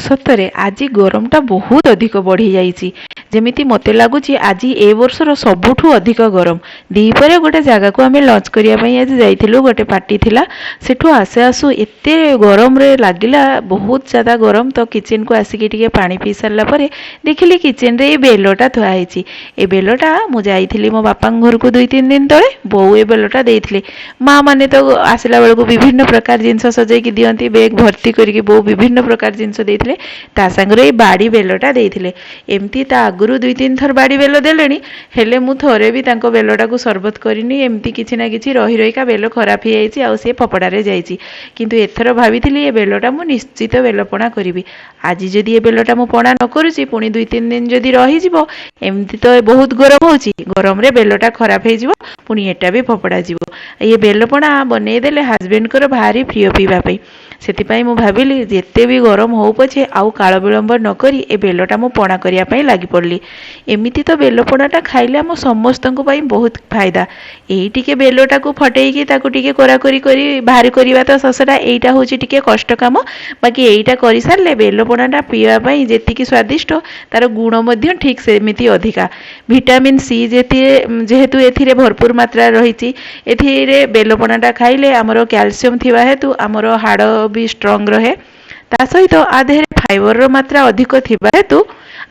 ସତରେ ଆଜି ଗରମଟା ବହୁତ ଅଧିକ ବଢ଼ି ଯାଇଛି। ଯେମିତି ମୋତେ ଲାଗୁଛି ଆଜି ଏ ବର୍ଷର ସବୁଠୁ ଅଧିକ ଗରମ। ଦ୍ୱିପହରେ ଗୋଟେ ଜାଗାକୁ ଆମେ ଲଞ୍ଚ କରିବା ପାଇଁ ଆଜି ଯାଇଥିଲୁ, ଗୋଟେ ପାର୍ଟି ଥିଲା। ସେଠୁ ଆସୁ ଆସୁ ଏତେ ଗରମରେ ଲାଗିଲା, ବହୁତ ଜ୍ୟାଦା ଗରମ। ତ କିଚେନକୁ ଆସିକି ଟିକେ ପାଣି ପିଇ ସାରିଲା ପରେ ଦେଖିଲି କିଚେନରେ ଏଇ ବେଲଟା ଥୁଆ ହେଇଛି। ଏ ବେଲଟା ମୁଁ ଯାଇଥିଲି ମୋ ବାପାଙ୍କ ଘରକୁ 2-3 ଦିନ ତଳେ, ବୋଉ ଏ ବେଲଟା ଦେଇଥିଲେ। ମା ମାନେ ତ ଆସିଲା ବେଳକୁ ବିଭିନ୍ନ ପ୍ରକାର ଜିନିଷ ସଜେଇକି ଦିଅନ୍ତି, ବେଗ ଭର୍ତ୍ତି କରିକି ବୋଉ ବିଭିନ୍ନ ପ୍ରକାର ଜିନିଷ ଦେଇଥିଲେ। ତା ସାଙ୍ଗରେ ଏଇ ବାଡ଼ି ବେଲଟା ଦେଇଥିଲେ। ଏମିତି ତା ଆଗରୁ 2-3 ଥର ବାଡ଼ି ବେଲ ଦେଲେଣି, ହେଲେ ମୁଁ ଥରେ ବି ତାଙ୍କ ବେଲଟାକୁ ସରବତ କରିନି। ଏମିତି କିଛି ନା କିଛି ରହି ରହିକା ବେଲ ଖରାପ ହେଇଯାଇଛି, ଆଉ ସେ ଫପଡ଼ାରେ ଯାଇଛି। କିନ୍ତୁ ଏଥର ଭାବିଥିଲି ଏ ବେଲଟା ମୁଁ ନିଶ୍ଚିତ ବେଲପଣା କରିବି। ଆଜି ଯଦି ଏ ବେଲଟା ମୁଁ ପଣା ନ କରୁଛି, ପୁଣି 2-3 ଦିନ ଯଦି ରହିଯିବ, ଏମିତି ତ ବହୁତ ଗରମ ହେଉଛି, ଗରମରେ ବେଲଟା ଖରାପ ହେଇଯିବ, ପୁଣି ଏଟା ବି ଫପଡ଼ା ଯିବ। ଏ ବେଲପଣା ବନେଇଦେଲେ ହଜବେଣ୍ଡଙ୍କର ଭାରି ପ୍ରିୟ ପିଇବା ପାଇଁ। ସେଥିପାଇଁ ମୁଁ ଭାବିଲି ଯେତେ ବି ଗରମ ହଉ ପଛେ ଆଉ କାଳ ବିଳମ୍ବ ନକରି ଏ ବେଲଟା ମୁଁ ପଣା କରିବା ପାଇଁ ଲାଗି ପଡ଼ିଲି। ଏମିତି ତ ବେଲପଣାଟା ଖାଇଲେ ଆମ ସମସ୍ତଙ୍କ ପାଇଁ ବହୁତ ଫାଇଦା। ଏଇ ଟିକେ ବେଲଟାକୁ ଫଟେଇକି ତାକୁ ଟିକେ କୋରାକୋରି କରି ବାହାର କରିବା ତ ଶସଟା, ଏଇଟା ହେଉଛି ଟିକେ କଷ୍ଟ କାମ। ବାକି ଏଇଟା କରିସାରିଲେ ବେଲପଣାଟା ପିଇବା ପାଇଁ ଯେତିକି ସ୍ୱାଦିଷ୍ଟ, ତାର ଗୁଣ ମଧ୍ୟ ଠିକ୍ ସେମିତି ଅଧିକା। ଭିଟାମିନ୍ ସି ଯେହେତୁ ଏଥିରେ ଭରପୁର ମାତ୍ରାରେ ରହିଛି, ଏଥିରେ ବେଲପଣାଟା ଖାଇଲେ ଆମର କ୍ୟାଲସିୟମ ଥିବା ହେତୁ ଆମର ହାଡ଼ ବି ଷ୍ଟ୍ରଙ୍ଗ ରହେ। ତା ସହିତ ଆ ଦେହରେ ଫାଇବରର ମାତ୍ରା ଅଧିକ ଥିବା ହେତୁ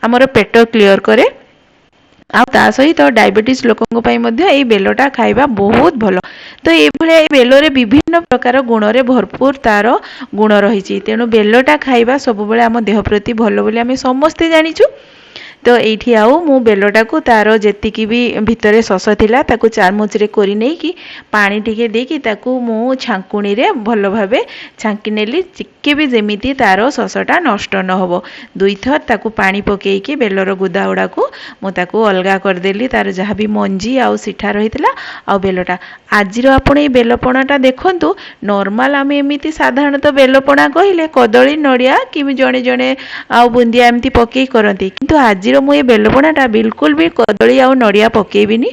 ଆମର ପେଟ କ୍ଲିୟର କରେ। ଆଉ ତା ସହିତ ଡାଇବେଟିସ୍ ଲୋକଙ୍କ ପାଇଁ ମଧ୍ୟ ଏଇ ବେଲଟା ଖାଇବା ବହୁତ ଭଲ। ତ ଏଇଭଳିଆ ଏ ବେଲରେ ବିଭିନ୍ନ ପ୍ରକାର ଗୁଣରେ ଭରପୁର ତାର ଗୁଣ ରହିଛି। ତେଣୁ ବେଲଟା ଖାଇବା ସବୁବେଳେ ଆମ ଦେହ ପ୍ରତି ଭଲ ବୋଲି ଆମେ ସମସ୍ତେ ଜାଣିଛୁ। ତ ଏଇଠି ଆଉ ମୁଁ ବେଲଟାକୁ ତାର ଯେତିକି ବି ଭିତରେ ଶସ ଥିଲା ତାକୁ ଚାମଚରେ କୋରି ନେଇକି ପାଣି ଟିକେ ଦେଇକି ତାକୁ ମୁଁ ଛାଙ୍କୁଣିରେ ଭଲ ଭାବେ ଛାଙ୍କି ନେଲି, ଟିକେ ବି ଯେମିତି ତାର ଶସଟା ନଷ୍ଟ ନ ହେବ। 2 ଥର ତାକୁ ପାଣି ପକେଇକି ବେଲର ଗୁଦା ଗୁଡ଼ାକୁ ମୁଁ ତାକୁ ଅଲଗା କରିଦେଲି, ତାର ଯାହା ବି ମଞ୍ଜି ଆଉ ସିଠା ରହିଥିଲା ଆଉ ବେଲଟା। ଆଜିର ଆପଣ ଏଇ ବେଲପଣାଟା ଦେଖନ୍ତୁ, ନର୍ମାଲ ଆମେ ଏମିତି ସାଧାରଣତଃ ବେଲପଣା କହିଲେ କଦଳୀ, ନଡ଼ିଆ କି ଜଣେ ଜଣେ ଆଉ ବୁନ୍ଦିଆ ଏମିତି ପକେଇ କରନ୍ତି। କିନ୍ତୁ ଆଜିର ମୁଁ ଏ ବେଲପଣାଟା ବିଲକୁଲ ବି କଦଳୀ ଆଉ ନଡ଼ିଆ ପକେଇବିନି।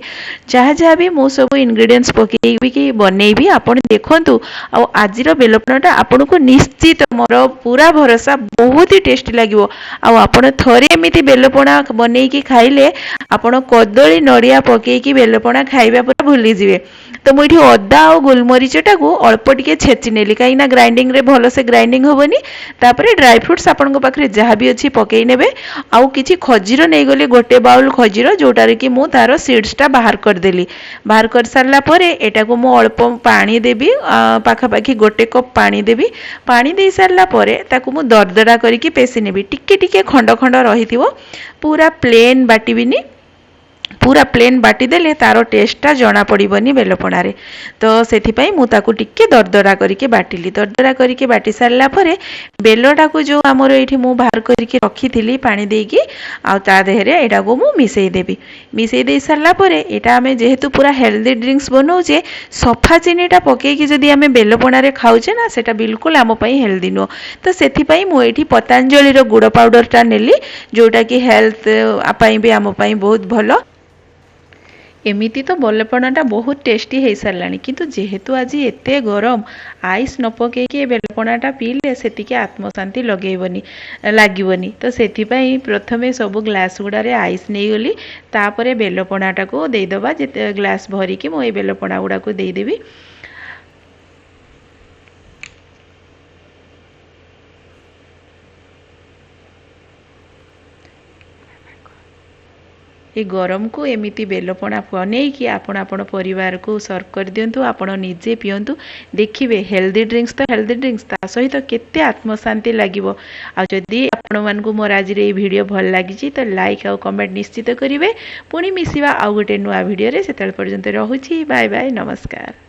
ଯାହା ବି ମୁଁ ସବୁ ଇନଗ୍ରିଡ଼ିଏଣ୍ଟସ୍ ପକେଇବି କି ବନେଇବି, ଆପଣ ଦେଖନ୍ତୁ। ଆଉ ଆଜିର ବେଲପଣାଟା ଆପଣଙ୍କୁ ନିଶ୍ଚିତ, ମୋର ପୁରା ଭରସା, ବହୁତ ହି ଟେଷ୍ଟି ଲାଗିବ। ଆଉ ଆପଣ ଥରେ ଏମିତି ବେଲପଣା ବନେଇକି ଖାଇଲେ ଆପଣ କଦଳୀ ନଡ଼ିଆ ପକେଇକି ବେଲପଣା ଖାଇବା ପୁରା ଭୁଲିଯିବେ। ତ ମୁଁ ଏଠି ଅଦା ଆଉ ଗୋଲମରିଚଟାକୁ ଅଳ୍ପ ଟିକେ ଛେଚି ନେଲି, କାହିଁକିନା ଗ୍ରାଇଣ୍ଡିଙ୍ଗରେ ଭଲସେ ଗ୍ରାଇଣ୍ଡିଙ୍ଗ ହେବନି। ତାପରେ ଡ୍ରାଏ ଫ୍ରୁଟ୍ସ ଆପଣଙ୍କ ପାଖରେ ଯାହା ବି ଅଛି ପକେଇ ନେବେ। ଆଉ କିଛି ଖଜିର ନେଇଗଲି, ଗୋଟେ ବାଉଲ ଖଜିର, ଯେଉଁଟାରେ କି ମୁଁ ତାର ସିଡ୍ସଟା ବାହାର କରିଦେଲି। ବାହାର କରିସାରିଲା ପରେ ଏଟାକୁ ମୁଁ ଅଳ୍ପ ପାଣି ଦେବି, ପାଖାପାଖି 1 କପ୍ ପାଣି ଦେବି। ପାଣି ଦେଇ ସାରିଲା ପରେ ତାକୁ ମୁଁ ଦରଦରା କରିକି ପେଶି ନେବି। ଟିକେ ଟିକେ ଖଣ୍ଡ ଖଣ୍ଡ ରହିଥିବ, ପୁରା ପ୍ଲେନ୍ ବାଟିବିନି। ପୁରା ପ୍ଲେନ୍ ବାଟିଦେଲେ ତାର ଟେଷ୍ଟଟା ଜଣାପଡ଼ିବନି ବେଲପଣାରେ। ତ ସେଥିପାଇଁ ମୁଁ ତାକୁ ଟିକେ ଦରଦରା କରିକି ବାଟିଲି। ଦରଦରା କରିକି ବାଟି ସାରିଲା ପରେ ବେଲଟାକୁ ଯେଉଁ ଆମର ଏଇଠି ମୁଁ ବାହାର କରିକି ରଖିଥିଲି ପାଣି ଦେଇକି, ଆଉ ତା ଦେହରେ ଏଇଟାକୁ ମୁଁ ମିଶାଇ ଦେବି। ମିଶାଇ ଦେଇ ସାରିଲା ପରେ ଏଇଟା ଆମେ ଯେହେତୁ ପୁରା ହେଲ୍ଦି ଡ୍ରିଙ୍କସ୍ ବନାଉଛେ, ସଫା ଚିନିଟା ପକେଇକି ଯଦି ଆମେ ବେଲପଣାରେ ଖାଉଛେ ନା, ସେଇଟା ବିଲକୁଲ ଆମ ପାଇଁ ହେଲ୍ଦି ନୁହଁ। ତ ସେଥିପାଇଁ ମୁଁ ଏଇଠି ପତାଞ୍ଜଳିର ଗୁଡ଼ ପାଉଡ଼ରଟା ନେଲି, ଯେଉଁଟାକି ହେଲ୍ଥ ପାଇଁ ବି ଆମ ପାଇଁ ବହୁତ ଭଲ। ଏମିତି ତ ବେଲପଣାଟା ବହୁତ ଟେଷ୍ଟି ହେଇସାରିଲାଣି, କିନ୍ତୁ ଯେହେତୁ ଆଜି ଏତେ ଗରମ, ଆଇସ୍ ନ ପକେଇକି ଏ ବେଲପଣାଟା ପିଇଲେ ସେତିକି ଆତ୍ମଶାନ୍ତି ଲାଗିବନି। ତ ସେଥିପାଇଁ ପ୍ରଥମେ ସବୁ ଗ୍ଲାସ୍ ଗୁଡ଼ାରେ ଆଇସ୍ ନେଇଗଲି, ତାପରେ ବେଲପଣାଟାକୁ ଦେଇଦେବା। ଯେତେ ଗ୍ଲାସ୍ ଭରିକି ମୁଁ এই ବେଲପଣା ଗୁଡ଼ାକୁ ଦେଇଦେବି। ଏ ଗରମକୁ ଏମିତି ବେଲପଣା ବନେଇକି ଆପଣ ପରିବାରକୁ ସର୍ଭ କରିଦିଅନ୍ତୁ, ଆପଣ ନିଜେ ପିଅନ୍ତୁ। ଦେଖିବେ ହେଲ୍ଦି ଡ୍ରିଙ୍କସ୍ ତ ହେଲ୍ଦି ଡ୍ରିଙ୍କସ୍, ତା ସହିତ କେତେ ଆତ୍ମଶାନ୍ତି ଲାଗିବ। ଆଉ ଯଦି ଆପଣମାନଙ୍କୁ ମୋର ଆଜିର ଏଇ ଭିଡ଼ିଓ ଭଲ ଲାଗିଛି ତ ଲାଇକ୍ ଆଉ କମେଣ୍ଟ ନିଶ୍ଚିତ କରିବେ। ପୁଣି ମିଶିବା ଆଉ ଗୋଟେ ନୂଆ ଭିଡ଼ିଓରେ। ସେତେବେଳେ ପର୍ଯ୍ୟନ୍ତ ରହୁଛି, ବାଏ ବାଏ, ନମସ୍କାର।